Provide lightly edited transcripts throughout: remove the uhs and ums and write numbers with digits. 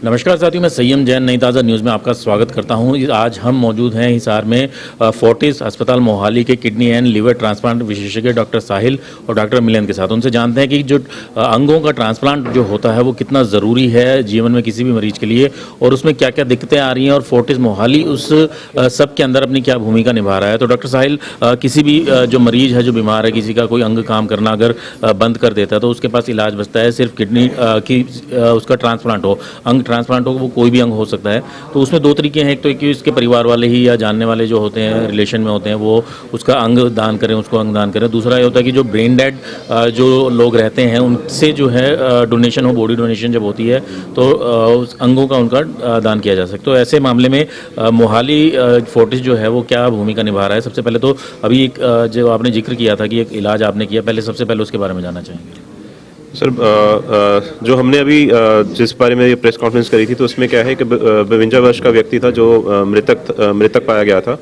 नमस्कार साथियों, मैं संयम जैन नई ताज़ा न्यूज़ में आपका स्वागत करता हूं। आज हम मौजूद हैं हिसार में फोर्टिस अस्पताल मोहाली के किडनी एंड लिवर ट्रांसप्लांट विशेषज्ञ डॉक्टर साहिल और डॉक्टर मिलन के साथ। उनसे जानते हैं कि जो अंगों का ट्रांसप्लांट जो होता है वो कितना ज़रूरी है जीवन में किसी भी मरीज के लिए, और उसमें क्या क्या दिक्कतें आ रही हैं, और फोर्टिस मोहाली उस सब के अंदर अपनी क्या भूमिका निभा रहा है। तो डॉक्टर साहिल, किसी भी जो मरीज है, जो बीमार है, किसी का कोई अंग काम करना अगर बंद कर देता है तो उसके पास इलाज बचता है सिर्फ किडनी की उसका ट्रांसप्लांट हो, अंग ट्रांसप्लांट हो, वो कोई भी अंग हो सकता है। तो उसमें दो तरीके हैं, एक तो कि इसके परिवार वाले ही या जानने वाले जो होते हैं, रिलेशन में होते हैं, वो उसका अंग दान करें, उसको अंग दान करें। दूसरा ये होता है कि जो ब्रेन डेड जो लोग रहते हैं उनसे जो है डोनेशन हो, बॉडी डोनेशन जब होती है तो उस अंगों का उनका दान किया जा सकता है। तो ऐसे मामले में मोहाली फोर्टिस जो है वो क्या भूमिका निभा रहा है। सबसे पहले तो अभी एक जो आपने जिक्र किया था कि एक इलाज आपने किया, पहले सबसे पहले उसके बारे में जानना चाहेंगे। सर, जो हमने अभी जिस बारे में ये प्रेस कॉन्फ्रेंस करी थी तो उसमें क्या है कि 52 वर्ष का व्यक्ति था जो मृतक पाया गया था।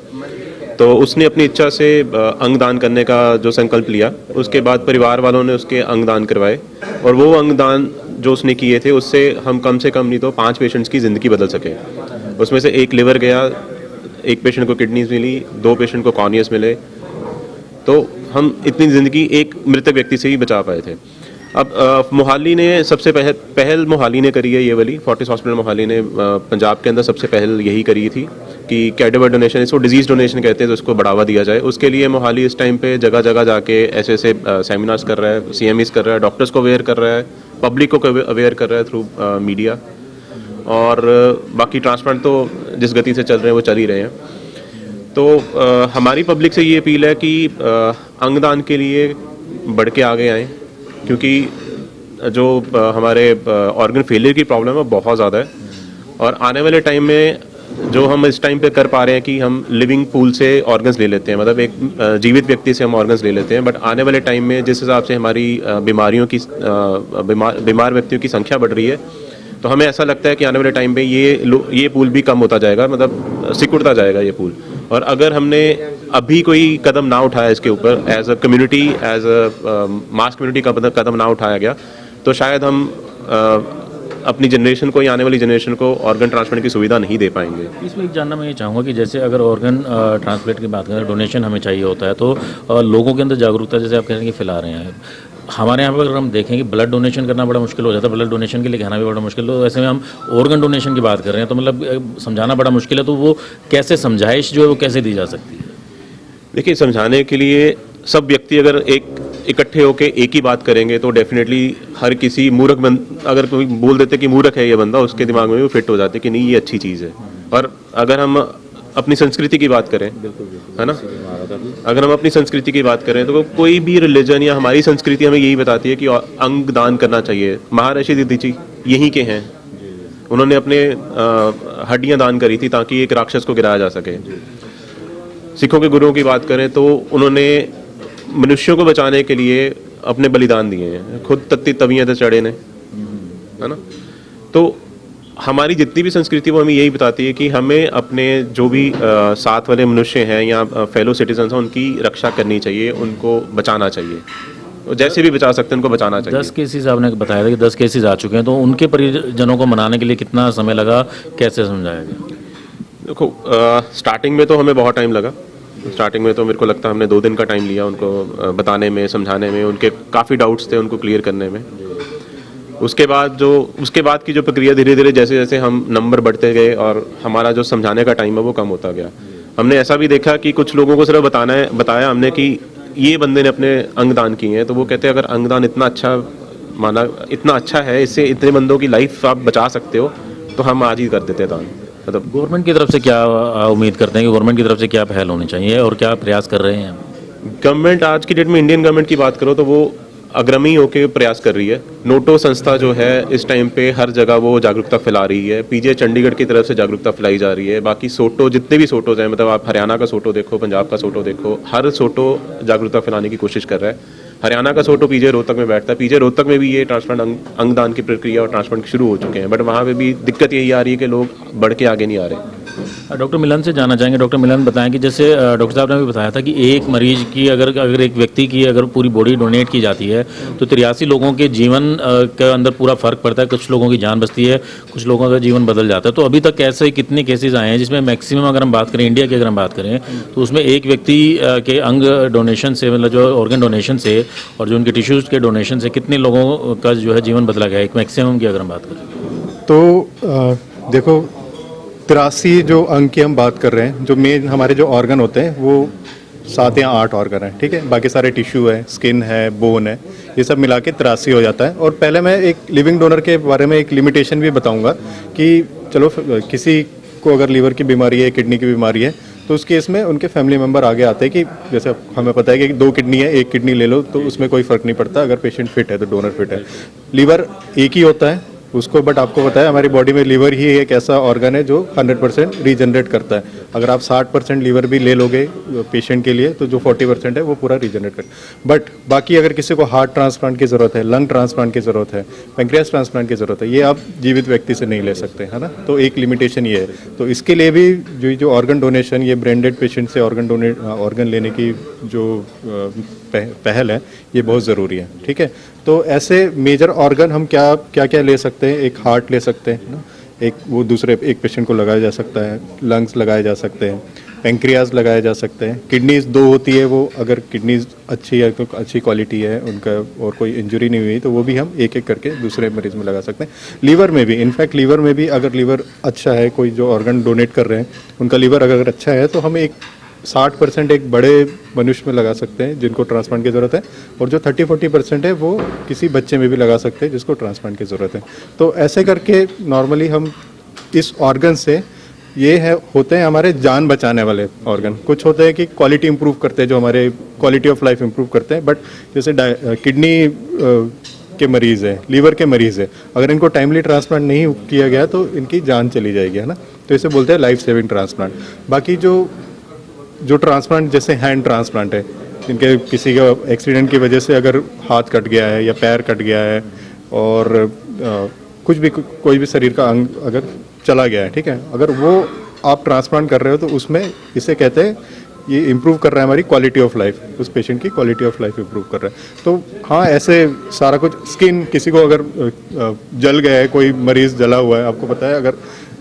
तो उसने अपनी इच्छा से अंग दान करने का जो संकल्प लिया, उसके बाद परिवार वालों ने उसके अंग दान करवाए, और वो अंग दान जो उसने किए थे उससे हम कम से कम नहीं तो 5 पेशेंट्स की ज़िंदगी बदल सके। उसमें से एक लिवर गया, एक पेशेंट को किडनीज मिली, 2 पेशेंट को कॉर्नियस मिले। तो हम इतनी ज़िंदगी एक मृतक व्यक्ति से ही बचा पाए थे। अब मोहाली ने सबसे पहल मोहाली ने करी है, ये वाली फोर्टिस हॉस्पिटल मोहाली ने पंजाब के अंदर सबसे पहल यही करी थी कि कैडेवर डोनेशन, इसको डिजीज़ डोनेशन कहते हैं, तो उसको बढ़ावा दिया जाए। उसके लिए मोहाली इस टाइम पे जगह जगह जाके ऐसे सेमिनार्स कर रहा है, CMEs कर रहा है, डॉक्टर्स को अवेयर कर रहा है, पब्लिक को अवेयर कर रहा है थ्रू मीडिया। और बाकी ट्रांसप्लांट तो जिस गति से चल रहे हैं वो चल ही रहे हैं। तो हमारी पब्लिक से ये अपील है कि अंगदान के लिए बढ़ के आगे आएँ, क्योंकि जो हमारे ऑर्गन फेलियर की प्रॉब्लम है बहुत ज़्यादा है। और आने वाले टाइम में जो हम इस टाइम पे कर पा रहे हैं कि हम लिविंग पूल से ऑर्गन्स ले लेते हैं, मतलब एक जीवित व्यक्ति से हम ऑर्गन्स ले लेते हैं, बट आने वाले टाइम में जिस हिसाब से हमारी बीमारियों की बीमार व्यक्तियों की संख्या बढ़ रही है, तो हमें ऐसा लगता है कि आने वाले टाइम में ये पूल भी कम होता जाएगा, मतलब सिकुड़ता जाएगा ये पूल। और अगर हमने अभी कोई कदम ना उठाया इसके ऊपर, as a community, as a mass community का कदम ना उठाया गया, तो शायद हम अपनी जनरेशन को या आने वाली जनरेशन को ऑर्गन ट्रांसप्लांट की सुविधा नहीं दे पाएंगे। इसमें एक जानना मैं ये चाहूँगा कि जैसे अगर ऑर्गन ट्रांसप्लांट की बात करें, डोनेशन हमें चाहिए होता है, तो लोगों के अंदर जागरूकता जैसे आप कह रहे हैं कि फैला रहे हैं। हमारे यहाँ पर अगर हम देखें कि ब्लड डोनेशन करना बड़ा मुश्किल हो जाता है, ब्लड डोनेशन के लिए कहना भी बड़ा मुश्किल, तो ऐसे में हम ऑर्गन डोनेशन की बात कर रहे हैं, तो मतलब समझाना बड़ा मुश्किल है। तो वो कैसे समझाइश जो है वो कैसे दी जा सकती है? देखिए, समझाने के लिए सब व्यक्ति अगर इकट्ठे होकर एक ही बात करेंगे तो डेफिनेटली हर किसी अगर कोई बोल देते कि मूर्ख है ये बंदा, उसके दिमाग में भी फिट हो जाते कि नहीं ये अच्छी चीज़ है। और अगर हम अपनी संस्कृति की बात करें, है ना, अगर हम अपनी संस्कृति की बात करें तो कोई भी रिलीजन या हमारी संस्कृति हमें यही बताती है कि अंग दान करना चाहिए। महर्षि दधीची यहीं के हैं, उन्होंने अपने हड्डियां दान करी थी ताकि एक राक्षस को गिराया जा सके। सिखों के गुरुओं की बात करें तो उन्होंने मनुष्यों को बचाने के लिए अपने बलिदान दिए हैं, खुद तत्ती तवियां तो चढ़े ने, है ना। तो हमारी जितनी भी संस्कृति वो हमें यही बताती है कि हमें अपने जो भी साथ वाले मनुष्य हैं या फेलो सिटीजन्स हैं उनकी रक्षा करनी चाहिए, उनको बचाना चाहिए, जैसे भी बचा सकते हैं उनको बचाना चाहिए। 10 केसेस आपने बताया था कि 10 केसेस आ चुके हैं, तो उनके परिजनों को मनाने के लिए कितना समय लगा, कैसे समझाया गया? देखो, स्टार्टिंग में तो हमें बहुत टाइम लगा। स्टार्टिंग में तो मेरे को लगता है हमने 2 दिन का टाइम लिया उनको बताने में, समझाने में, उनके काफ़ी डाउट्स थे उनको क्लियर करने में। उसके बाद की जो प्रक्रिया धीरे धीरे जैसे जैसे हम नंबर बढ़ते गए और हमारा जो समझाने का टाइम है वो कम होता गया। हमने ऐसा भी देखा कि कुछ लोगों को सिर्फ बताया हमने कि ये बंदे ने अपने अंग दान किए हैं, तो वो कहते हैं अगर अंगदान इतना अच्छा है, इससे इतने बंदों की लाइफ आप बचा सकते हो, तो हम आज ही कर देते दान। मतलब गवर्नमेंट की तरफ से क्या उम्मीद करते हैं कि गवर्नमेंट की तरफ से क्या पहल होनी चाहिए और क्या प्रयास कर रहे हैं? गवर्नमेंट आज की डेट में, इंडियन गवर्नमेंट की बात करो तो वो अग्रणी होकर प्रयास कर रही है। नोटो संस्था जो है इस टाइम पे हर जगह वो जागरूकता फैला रही है। PJ चंडीगढ़ की तरफ से जागरूकता फैलाई जा रही है। बाकी सोटो, जितने भी सोटोज हैं, मतलब आप हरियाणा का सोटो देखो, पंजाब का सोटो देखो, हर सोटो जागरूकता फैलाने की कोशिश कर रहा है। हरियाणा का सोटो PJ रोहतक में बैठता है। PJ रोहतक में भी ये ट्रांसप्लांट अंगदान की प्रक्रिया और ट्रांसप्लांट शुरू हो चुके हैं, बट वहाँ पे भी दिक्कत यही आ रही है कि लोग बढ़ के आगे नहीं आ रहे। डॉक्टर मिलन से जानना चाहेंगे। डॉक्टर मिलन बताएं कि जैसे डॉक्टर साहब ने भी बताया था कि एक मरीज की अगर एक व्यक्ति की अगर पूरी बॉडी डोनेट की जाती है तो 83 लोगों के जीवन के अंदर पूरा फर्क पड़ता है। कुछ लोगों की जान बचती है, कुछ लोगों का जीवन बदल जाता है। तो अभी तक ऐसे कितने केसेस आए हैं जिसमें मैक्सिमम अगर हम बात करें इंडिया की, अगर हम बात करें तो उसमें एक व्यक्ति के अंग डोनेशन से, मतलब जो ऑर्गन डोनेशन से और जो उनके टिश्यूज़ के डोनेशन से कितने लोगों का जो है जीवन बदला गया, एक मैक्सिमम की अगर हम बात करें तो देखो 83 जो अंग की हम बात कर रहे हैं, जो मेन हमारे जो ऑर्गन होते हैं वो 7 या 8 ऑर्गन है, ठीक है। बाकी सारे टिश्यू है, स्किन है, बोन है, ये सब मिला के 83 हो जाता है। और पहले मैं एक लिविंग डोनर के बारे में एक लिमिटेशन भी बताऊंगा कि चलो किसी को अगर लीवर की बीमारी है, किडनी की बीमारी है, तो उस केस में उनके फैमिली मेम्बर आगे आते हैं कि जैसे हमें पता है कि 2 किडनी है, 1 किडनी ले लो, तो उसमें कोई फ़र्क नहीं पड़ता अगर पेशेंट फिट है तो डोनर फिट है। लीवर एक ही होता है उसको, बट आपको पता है हमारी बॉडी में लीवर ही एक ऐसा ऑर्गन है जो 100% रीजनरेट करता है। अगर आप 60% लीवर भी ले लोगे पेशेंट के लिए तो जो 40% है वो पूरा रीजनरेट करता है। बट बाकी अगर किसी को हार्ट ट्रांसप्लांट की ज़रूरत है, लंग ट्रांसप्लांट की ज़रूरत है, पेंक्रियास ट्रांसप्लांट की ज़रूरत है, ये आप जीवित व्यक्ति से नहीं ले सकते, है ना। तो एक लिमिटेशन ये है। तो इसके लिए भी जो ऑर्गन डोनेशन, ये ब्रेन डेड पेशेंट से ऑर्गन लेने की जो पहल है ये बहुत ज़रूरी है, ठीक है। तो ऐसे मेजर ऑर्गन हम क्या क्या ले सकते हैं? एक हार्ट ले सकते हैं ना, एक वो दूसरे एक पेशेंट को लगाया जा सकता है, लंग्स लगाए जा सकते हैं, पेंक्रियाज लगाए जा सकते हैं। किडनीज 2 होती है, वो अगर किडनीज अच्छी है तो अच्छी क्वालिटी है उनका और कोई इंजरी नहीं हुई तो वो भी हम एक एक करके दूसरे मरीज में लगा सकते हैं। लीवर में भी, इनफैक्ट लीवर में भी अगर लीवर अच्छा है, कोई जो ऑर्गन डोनेट कर रहे हैं उनका लीवर अगर अच्छा है तो हम एक 60% एक बड़े मनुष्य में लगा सकते हैं जिनको ट्रांसप्लांट की ज़रूरत है, और जो 30-40% है वो किसी बच्चे में भी लगा सकते हैं जिसको ट्रांसप्लांट की ज़रूरत है। तो ऐसे करके नॉर्मली हम इस ऑर्गन से ये है होते हैं हमारे जान बचाने वाले ऑर्गन। कुछ होते हैं कि क्वालिटी इंप्रूव करते हैं, जो हमारे क्वालिटी ऑफ लाइफ इंप्रूव करते हैं। बट जैसे किडनी के मरीज़ है, लीवर के मरीज़ है, अगर इनको टाइमली ट्रांसप्लांट नहीं किया गया तो इनकी जान चली जाएगी, है ना। तो इसे बोलते हैं लाइफ सेविंग ट्रांसप्लांट। बाकी जो ट्रांसप्लांट जैसे हैंड ट्रांसप्लांट है, इनके किसी का एक्सीडेंट की वजह से अगर हाथ कट गया है या पैर कट गया है और कुछ भी कोई भी शरीर का अंग अगर चला गया है, ठीक है, अगर वो आप ट्रांसप्लांट कर रहे हो तो उसमें इसे कहते हैं ये इम्प्रूव कर रहा है हमारी क्वालिटी ऑफ लाइफ, उस पेशेंट की क्वालिटी ऑफ लाइफ इम्प्रूव कर रहा है। तो हाँ, ऐसे सारा कुछ। स्किन, किसी को अगर जल गया है, कोई मरीज़ जला हुआ है, आपको पता है अगर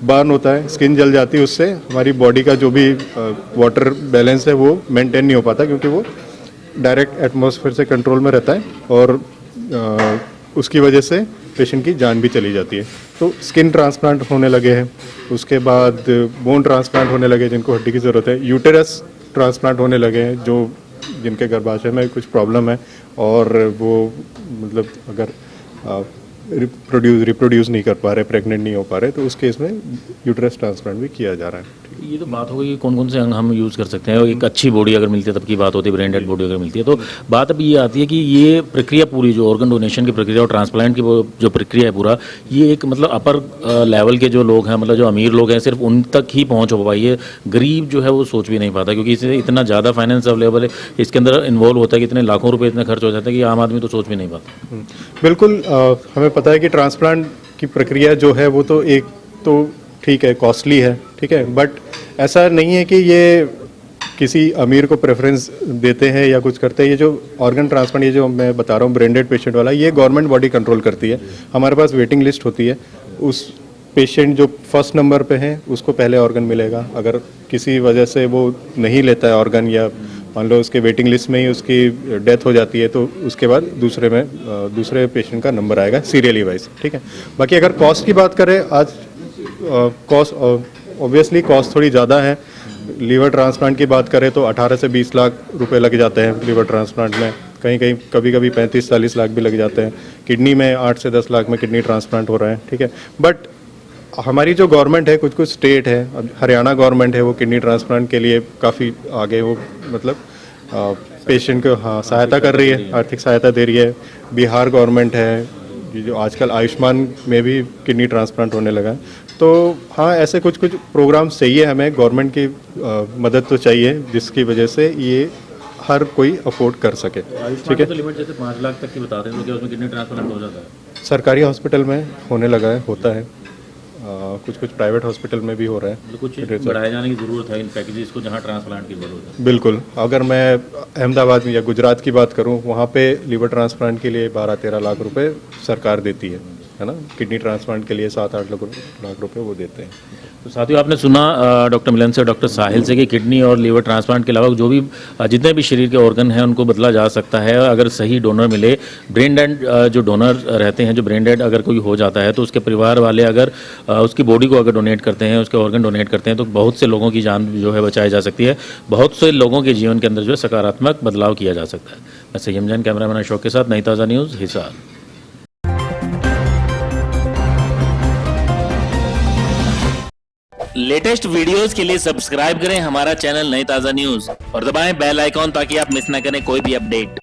बर्न होता है, स्किन जल जाती है, उससे हमारी बॉडी का जो भी वाटर बैलेंस है वो मेंटेन नहीं हो पाता, क्योंकि वो डायरेक्ट एटमॉस्फेयर से कंट्रोल में रहता है और उसकी वजह से पेशेंट की जान भी चली जाती है। तो स्किन ट्रांसप्लांट होने लगे हैं, उसके बाद बोन ट्रांसप्लांट होने लगे जिनको हड्डी की ज़रूरत है, यूटेरस ट्रांसप्लांट होने लगे हैं जो जिनके गर्भाशय में कुछ प्रॉब्लम है और वो मतलब अगर रिप्रोड्यूस नहीं कर पा रहे, प्रेग्नेंट नहीं हो पा रहे, तो उस केस में यूटेरस ट्रांसप्लांट भी किया जा रहा है। ये तो बात हो गई कि कौन कौन से अंग हम यूज़ कर सकते हैं। और एक अच्छी बॉडी अगर मिलती है तब की बात होती है, ब्रेन डेड बॉडी अगर मिलती है तो बात अब ये आती है कि ये प्रक्रिया पूरी, जो ऑर्गन डोनेशन की प्रक्रिया और ट्रांसप्लांट की वो जो प्रक्रिया है पूरा, ये एक मतलब अपर लेवल के जो लोग हैं, मतलब जो अमीर लोग हैं, सिर्फ उन तक ही पहुँच हो पाई है। गरीब जो है वो सोच भी नहीं पाता, क्योंकि इससे इतना ज़्यादा फाइनेंस अवेलेबल है, इसके अंदर इन्वॉल्व होता है कि इतने लाखों रुपये इतने खर्च हो जाते हैं कि आम आदमी तो सोच भी नहीं पाता। बिल्कुल। हमें पता है कि ट्रांसप्लांट की प्रक्रिया जो है वो तो एक तो ठीक है, कॉस्टली है, ठीक है, बट ऐसा नहीं है कि ये किसी अमीर को प्रेफरेंस देते हैं या कुछ करते हैं। ये जो ऑर्गन ट्रांसप्लांट, ये जो मैं बता रहा हूँ ब्रेन डेड पेशेंट वाला, ये गवर्नमेंट बॉडी कंट्रोल करती है। हमारे पास वेटिंग लिस्ट होती है, उस पेशेंट जो फर्स्ट नंबर पे है उसको पहले ऑर्गन मिलेगा। अगर किसी वजह से वो नहीं लेता है ऑर्गन, या मान लो उसके वेटिंग लिस्ट में ही उसकी डेथ हो जाती है, तो उसके बाद दूसरे पेशेंट का नंबर आएगा सीरियली वाइज, ठीक है। बाकी अगर कॉस्ट की बात करें, आज कॉस्ट ऑब्वियसली कॉस्ट थोड़ी ज़्यादा है। लीवर ट्रांसप्लांट की बात करें तो 18 से 20 लाख रुपए लग जाते हैं लीवर ट्रांसप्लांट में, कहीं कभी 35-40 लाख भी लग जाते हैं। किडनी में 8 से 10 लाख में किडनी ट्रांसप्लांट हो रहा है, ठीक है। बट हमारी जो गवर्नमेंट है, कुछ स्टेट है, अब हरियाणा गवर्नमेंट है, वो किडनी ट्रांसप्लांट के लिए काफ़ी आगे, वो मतलब पेशेंट को हाँ सहायता कर रही है, आर्थिक सहायता दे रही है। बिहार गवर्नमेंट है, जो आजकल आयुष्मान में भी किडनी ट्रांसप्लांट होने लगा है। तो हाँ, ऐसे कुछ प्रोग्राम्स चाहिए हमें, गवर्नमेंट की मदद तो चाहिए, जिसकी वजह से ये हर कोई अफोर्ड कर सके, ठीक है। तो लिमिट जैसे 5 लाख तक की बताते हैं, तो क्या उसमें किडनी ट्रांसप्लांट हो जाता है? सरकारी हॉस्पिटल में होने लगा है, होता है। कुछ कुछ प्राइवेट हॉस्पिटल में भी हो रहा है। मतलब कुछ बढ़ाए जाने की ज़रूरत है इन पैकेजेस को जहाँ ट्रांसप्लांट की ज़रूरत है। बिल्कुल, अगर मैं अहमदाबाद में या गुजरात की बात करूं, वहाँ पे लीवर ट्रांसप्लांट के लिए 12-13 लाख रुपए सरकार देती है ना। किडनी ट्रांसप्लांट के लिए 7-8 लाख रुपए वो देते हैं। तो साथियों, आपने सुना डॉक्टर मिलन से, डॉक्टर साहिल से कि किडनी और लीवर ट्रांसप्लांट के अलावा जो भी जितने भी शरीर के ऑर्गन हैं उनको बदला जा सकता है अगर सही डोनर मिले। ब्रेन डेड जो डोनर रहते हैं, जो ब्रेन डेड अगर कोई हो जाता है तो उसके परिवार वाले अगर उसकी बॉडी को अगर डोनेट करते हैं, उसके ऑर्गन डोनेट करते हैं तो बहुत से लोगों की जान जो है बचाई जा सकती है, बहुत से लोगों के जीवन के अंदर जो है सकारात्मक बदलाव किया जा सकता है। मैं सय्यम जैन, कैमरामैन अशोक के साथ, नई ताज़ा न्यूज़, हिसार। लेटेस्ट वीडियोस के लिए सब्सक्राइब करें हमारा चैनल नई ताज़ा न्यूज़ और दबाएं बेल आइकॉन ताकि आप मिस ना करें कोई भी अपडेट।